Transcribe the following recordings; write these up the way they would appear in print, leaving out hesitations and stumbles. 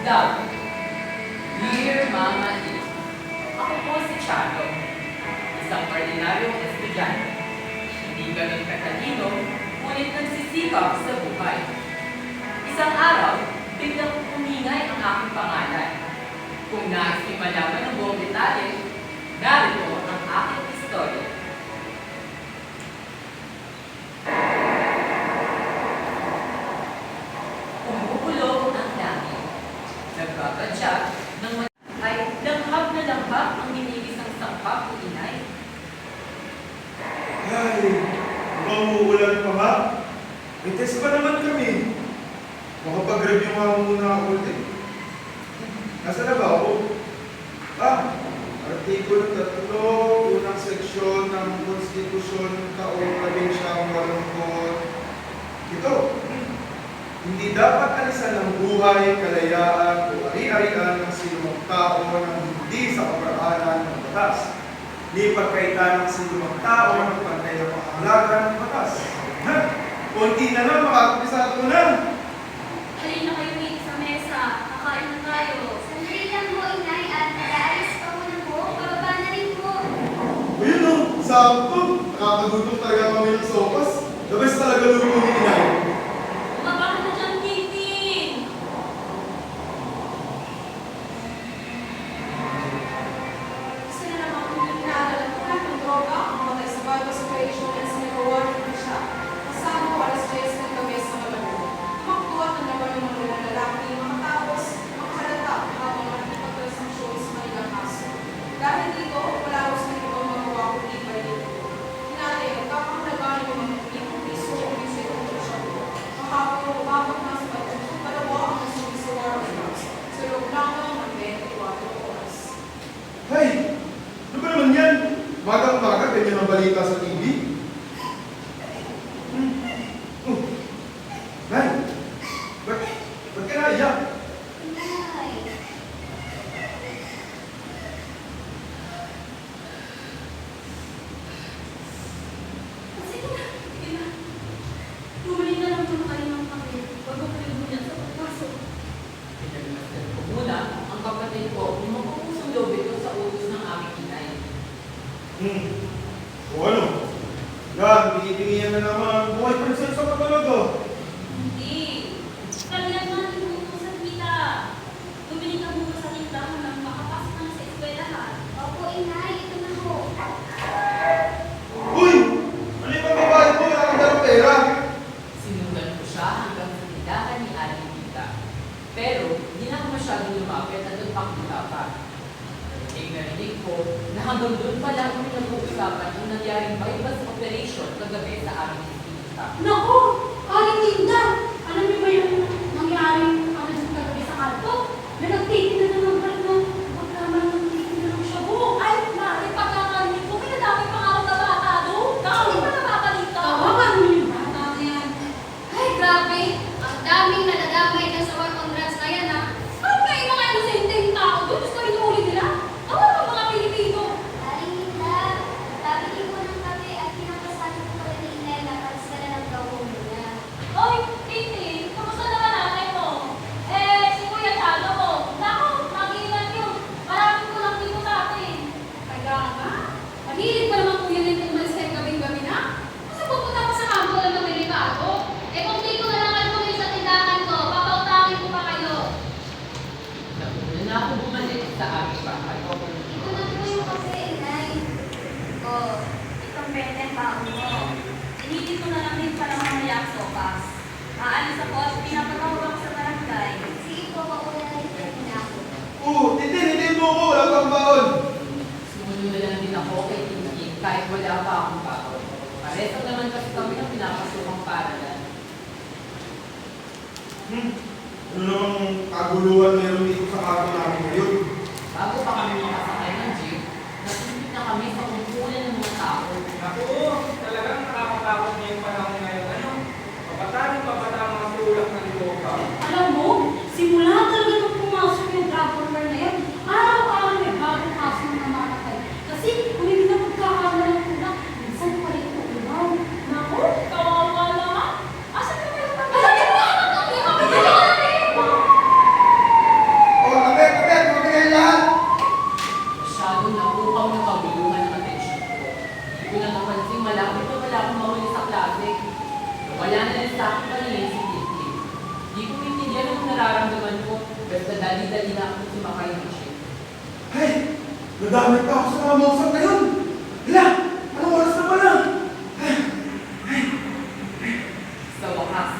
Love. Dear Mama E, ako po si Charo, isang ordinaryong estudyante. Hindi ganun katalino, ngunit nagsisikap sa buhay. Isang araw, biglang umingay ang aking pangalan. Kung nais niyo malaman ng buong detalye, narito ang aking istorya. Umubulong ang langit. Nagbabadya ng ay langhap na langhap ang inilisang sangkap ni inay. Ay, mukhang uulan pa ba? May test pa naman kami. Makapag-review nga muna ako ulit. Nasaan na ba ako? Artikulo 3, unang seksyon ng Konstitusyon taong 1980. Ito, hindi dapat alisan ng buhay, kalayaan o ari-arian ng sinumang tao ng hindi sa kaparaanan ng batas. Di pagkaitan ng sinumang tao ng pantay na pangangalaga ng batas. Kunti na lang, makakapisado na. Halina kayo dito sa mesa. Kakain na tayo. Sandali lang mo, inay, at nag-aalis pa mo ng buhok. Pababa na rin po. Ayun o, sakto. Nakakagutom talaga kami ng sopas. The best talaga luto ni inay. Bumaba ka na dyan, Tintin! Gusto na naman kung inaalala ko na ng droga, ang matay sa Bagos Operation and sinagawa na siya. Kasama ko alas 10 ng gabi sa Malabo. Tumakbo at nalaban ng mga lalaki makatapos makahalata habang nakikipagtransaksyon sa kanilang kaso. Dahil dito, wala ko sa ibang magawa kundi pa rin. Hinali, magkakahalagaan ng mga piso o piso yung siya. Makakapag umabot na sa palawa ang nasubi sa War of Drugs. Sa loob lamang ng 24 oras. Hay! Ano ba naman yan? Magang-maga, ganyan ang balita sa TV. Nay! Ba't ka naiyak? Inay. Sige na, sige na. Bumalik na lang yung kayo ng kape. Huwag mo kayo muna sa pagpasok. Pinagmasdan ko muna ang kapatid ko yung magpupusong loob ito sa utos ng aming inay. O ano? Yan, pinipingihan na naman. Buhay prinsesa ka talaga. Hindi. Kailan nga tinutusan kita. Bumili ka muna sa tindahan nang makapasok ka na sa eskwelahan. Opo, inay, ito na po. Uy! Ano yung babae mo? Wala kang dalang pera. Sinundan ko siya hanggang sa tindahan ni Aling Tita. Pero hindi na ako masyadong lumapit at nagpakita pa. Narinig ko na hanggang doon pa lang kami nag-uusapan yung nangyaring bypass operation kagabi sa aming isinita. Naku! Aling Tinda! Alam niyo ba yung nangyaring ano sa kagabi sa kanto? Na nagtitinda na ng brand na magkama ng nagtitinda ng shabu. Ay, mari, pagkakarinig ko, pinadami pa nga ako na bata doon. Hindi pa nababalita. Tawagan mo yung bata na yan. Ay, grabe. Ang daming nadadamay na sa War on Drugs na yan, ha? Ano ba yung mga inosenteng tao doon? Gusto ko inuuli nila? Awa ka mga Pilipino. Aling Hilda, nabili ko ng kape at pinakasabi ko pala ni inay na kalsa na ng gawin niya. Oy, Titi, kamusta naman nanay mo? Si Kuya Chalo mo. Naku, mag-iingat yun. Maraming kulang dito sa atin. Kaya nga, mahilig pa naman Kuya Nito umalis kayo gabing-gabi na. Kasi pupunta pa sa kampo lang ng delikado. Kung dito na lang kayo tuloy sa tindahan ko, papautangin ko pa kayo. Nauna na ako bumalik sa aming bahay. Ito na po yung kape, inay. Oh, itong pentehan mo. Inidit ko na lang din pala mamaya ang sopas. Aalis ako at pinapatawag ako sa barangay. Sige po, mauna na rin na ako. Titin mo ko. Wala kang baon. Sumunod na lang din ako kay Tintin kahit wala pa akong baon. Pareho naman kasi kami ng pinapasukang paralan. Ano namang kaguluhan meron dito sa kato namin ngayon? Bago pa kami makasakay ng jeep, nasipit na kami sa kumpulan ng mga tao. Naku, talagang nakakatakot na yung panahon ngayon. Ano? Pabata mga tulak ng droga. Alam mo, simula talaga nung pumasok yung drug war na yan, araw-araw may bagong kaso ng namatay. Kasi kung hindi na magkakaroon ng tulak, minsan pa rin ito umaw. Naku, kawawa naman. Asan ka ba yung pagkakas? sa akin kanina si Titi. Di ko maintindihan ang nararamdaman ko, basta dali-dali na ako sumakay ng ship. Ay! Nadamit pa ako sa mga mausap na yun! Hala! Anong oras na pala? Sa wakas,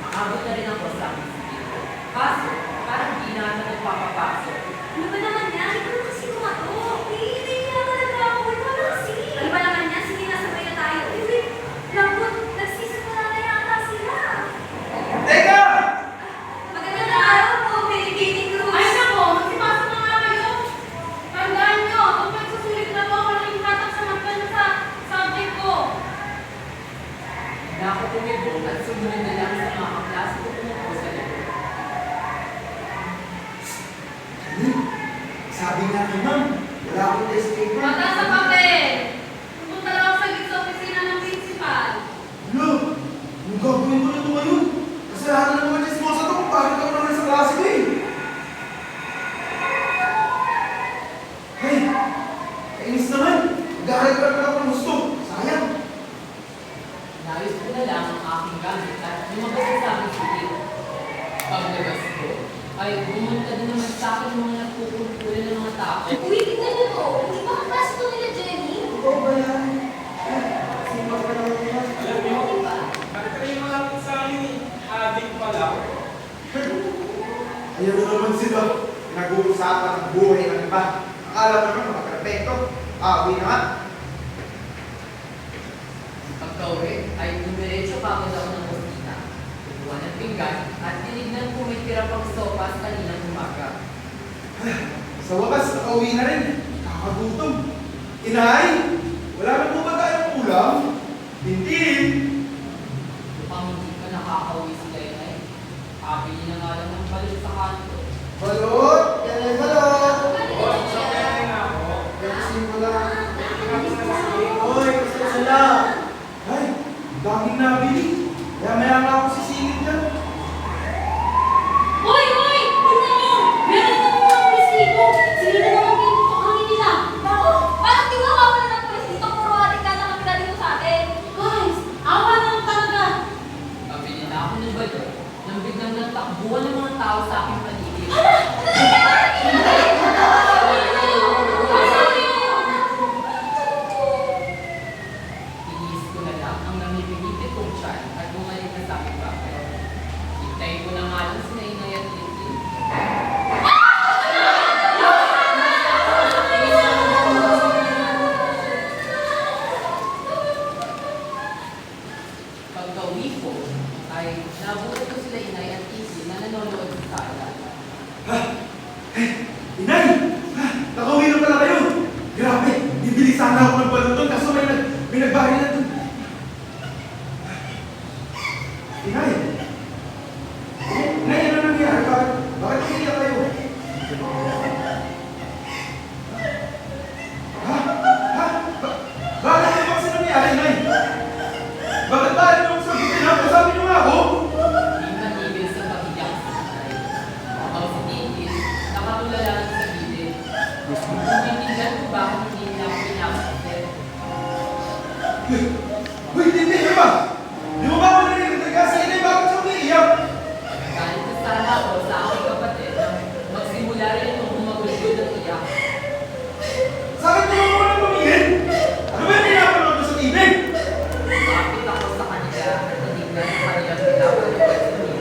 nakaabot na rin ako sa akin si Tito. Kaso, parang di na ata nagpapapasok. Ano ba naman yan? Ikaw na kasi kumato. Hindi na talaga ako. Ikaw na kasi. Ano ba naman yan? Sige na, sabay na tayo. Hindi. Lambot, nagsisimula na yata sila. Teka! Magandang araw po, Pilipini Cruz. Ay nako, magsipasok na nga kayo. Tandaan nyo, kung magsusulit na po ako ng hatak sa magpan sa subject ko. Na ako pumibol at sumunod na lang sa mga kaklase ko pumupo sa likod. Sabi nga kay ma'am, wala akong test paper. Mata sa papel. Pupunta lang ako sa opisina ng principal. Ano? Anong gagawin ko na ito ngayon? Kasalanan na naman yung simosa to kung bakit ako naman sa klase ko eh. Ay! Kainis naman! Mag-aaral pa naman ako ng gusto. Sayang! Nayos ko na lang ang aking gamit at lumabas na sa aking silid. Paglabas ko, ay bumunta din naman sa akin yung mga nagpupuntulan ng mga tao. Uy, tignan niyo to. Hindi ba ang klase to nila, Jenny? Ikaw ba yan? Sino ka naman yan? Alam niyo, Diba? nagtayo mo lang sa amin eh. Adik pala. Ayaw na naman sila. Nag-uusapan ang buhay ng iba. Akala mo naman mga perfecto. Uwi na nga. Pagka-uwi, ay dumiretso pa ako daw ng kusina. Kumuha ng pinggan at tinignan kung may tira pang sopas kaninang umaga. Sa wakas, nakauwi na rin. Kakagutom. Inay, wala na po ba tayong ulam? Hindi. Mukhang hindi pa nakakauwi si Gaynay. Pabili na nga lang ng balit sa kanto. Balot! Yan ay balot! Oo, sa kaya na ako. Gansin mo lang. Alis na ako. Hoy, gusto sila. Ay, daming nabili. Maya nga ako sisingit dyan. Hoy! Hoy! Tignan nyo! Meron na mga resibo! Sila na naman pinutokangin nila! Bako, parang di ba wala ng pulis dito? Puro ating ka na kami dito sa atin. Guys! Awa naman talaga! Pabili na ako ng balot nang biglang natakbuhan ng mga tao sa aking paligid. Tiniis ko na lang ang namipigipit kong tiyan at bumalik na sa aking bahay. Hintayin ko na nga lang si Nainay at Lindy. Pagka-uwi ko, ay nabuhat ko sila Inay at Lindy na nanonood sa sala. Inay! Nakauwi na pala kayo! Grabe! Bibili sana ako ng balot doon kaso may nagbahay na doon. Inay! Inay, ano nangyari? Bakit umiiyak kayo? Ha? Ha? Bakit ano ba kasi nangyari, Inay? Bakit ba? Ano yung sabihin na? Kasabi niyo nga ako? Hindi manigil sa pag-iyak sa Inay. Ang si Lindy, nakatulala lang sa gilid. Naiintindihan ko bakit hindi nila ako pinapakasip. Uy, hindi! Ano ba? Di mo ba ako narinig sa Inay? Bakit siya umiiyak? Nagalit na sana ako sa aking kapatid nang magsimula rin itong humagulgul ng iyak. Sakit mo naman ang pamingin! Ano ba yung pinapanood mo sa TV? Bakit ako sa kanila at tinignan ang kanilang pinapanood sa Lindy.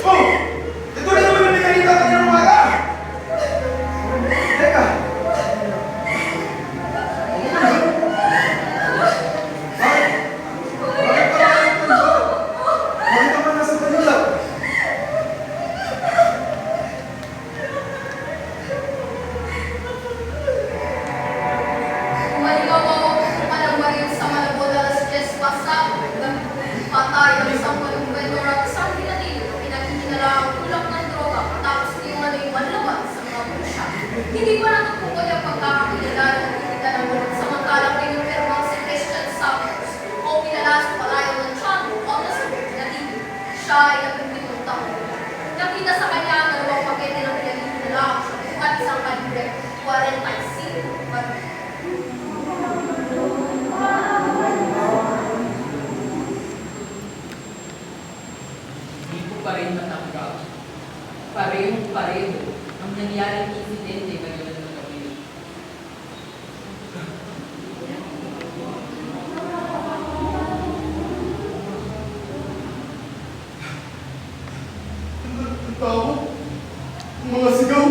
Oh! Ito rin naman ang pinakita ka ng umaga! Teka! Bakit? Bakit ka ba nagpunso? Bakit ka ba nasa kanila? Umaligaw ako kung alam mo rin sa Malabon alas 10 pasado. Patay ang isang malunggan at isang pinatilo. Pinaghihinala ang tulak ng droga tapos hindi mo na yung manlawan sa mga punsya. Hindi pa natutukoy ang pagkakakilala ng kita ng bulot samantalang pinupirmang si Christian Summers o pinalasok palayaw ng Tiago o nasabot na dito. Siya ay nagpipitong taon. Nakita sa kanya ang dalawang pakete ng pinaghihinala at isang kalibre 45. pa rin matanggap. Parehong-pareho ang nangyaring insidente ngayon ng gabi. Ang tao, ang mga sigaw,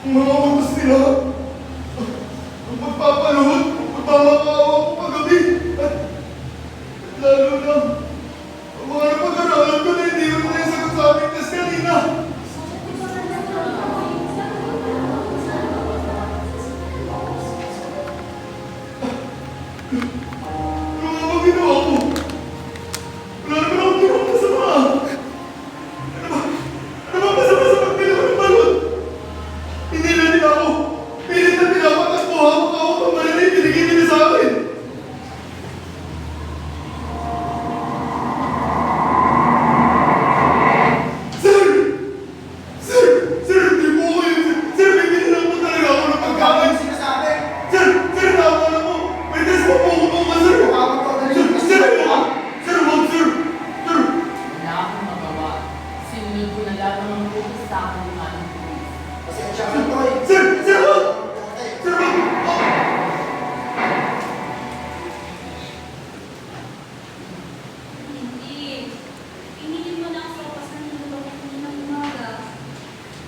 ang mga utos nila, ang pagpapaluhod, ang pagmamakaawa ko kagabi, at lalo na, ang mga napag-aralan ko na hindi ko na yung sagot sa aming test kanina. Ano nga ba ginawa ko? Wala naman akong ginawang masama. Ano ba masama sa pagpili ko ng balot? Hindi na nila ako. Pilit na pinapatakbo hawak ako ang malalay binigay nila sa akin. Sir! Sir! Sir! Hindi po ko yun! Sir! Bibili po talaga ako ng pagkain! Sinasabi! Sir! Sir! Tama na po! May test po po ako po, sir! Tawag ko na Sir! yun. Sir! Wag! Sir! Wag! Sir! Sir! Wala akong magawa. Sinunod ko na lamang ang utos sa akin ng aming pulis. Pasensya ka, Toy. Sir! Sir! Wag! Tatay, Sir! Wag! Hindi. Pinigil mo na ang sopas na nilulong ko ng umaga.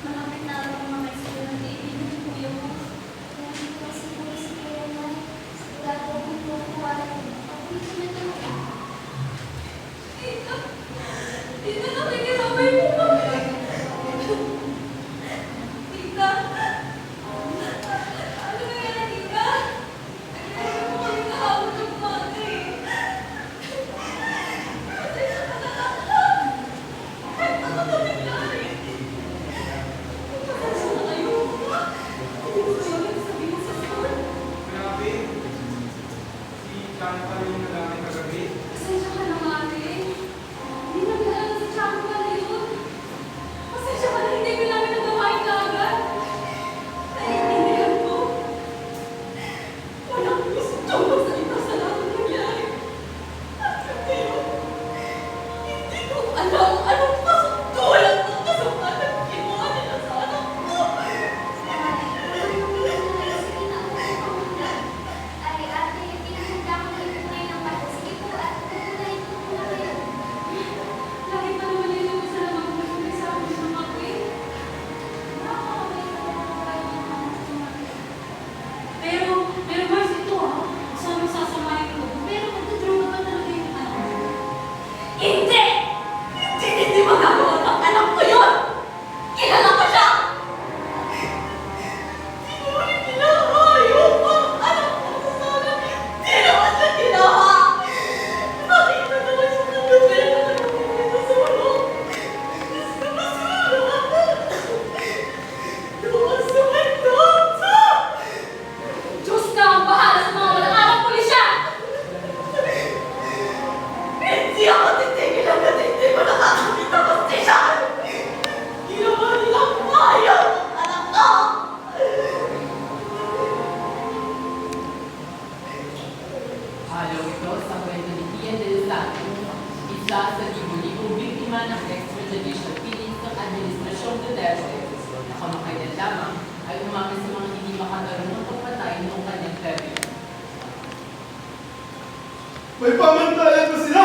Malapit na ako mga may sila ng dating ng kuya mo. Kaya hindi ko siguro si Kuya na sigurado akong kukuha ko. Ako dito na talaga. Tita! Tita, nakikiramay mo kami! Tita! Ano na yan, tita? Nakikiramay mo kami kahapon ng umaga eh. Pasensya ka na lang. Kahit ano na nangyari. Pasensya na kayo. Hindi ko kayo nagsabihin sa school. Grabe. Si Chan pa rin yung nagamit kagabi. Pasensya ka na nga rin. Hindi na kailangan sa tiyan ko na yun. Pasensya ka na hindi ko namin nagawain kaagad. Naiintindihan ko. Walang gusto sa ito sa lahat ng nangyari. At kayo, hindi ko alam anong kasundulan ng kasama ng ginawa nila sa anak ko. Walang nangyayari na sige na ako pumunta. Ay, ate, pinahanda ko na yung tunay ng bato. Sige po, at tutunayin ko muna kayo. Lagi pa naman yun yung salamat mo kung sa akin ng mga queen. Nakakaway ka na ako kayo ng mga sumagot. Pero Mars, ito sabi sasamahin ko. Pero magdodroga ba talaga yung anak ko? Hindi! Hindi magagawa ng anak ko yun! Kilala ko siya! Sinulit nila hayop ang anak ko sa sana. Di naman siya ginawa! Nakita naman siya ng gabi na nagpapalito sa ulong. Sa basura! Doon sa Mendoza! Diyos na ang bahala sa mga walang anak pulisya! Hindi ako titigil hanggat hindi ko nakakakita ng station! Ginawa nilang hayop ang anak ko! Halaw ito sa kwento ni Ian Del Santo, isa sa libo-libong biktima ng extrajudicial killings ng Administrasyong Duterte na kamakailan lamang ay umamin sa mga hindi makatarunong pagpatay noong kanyang termino. May pamantayan pa sila!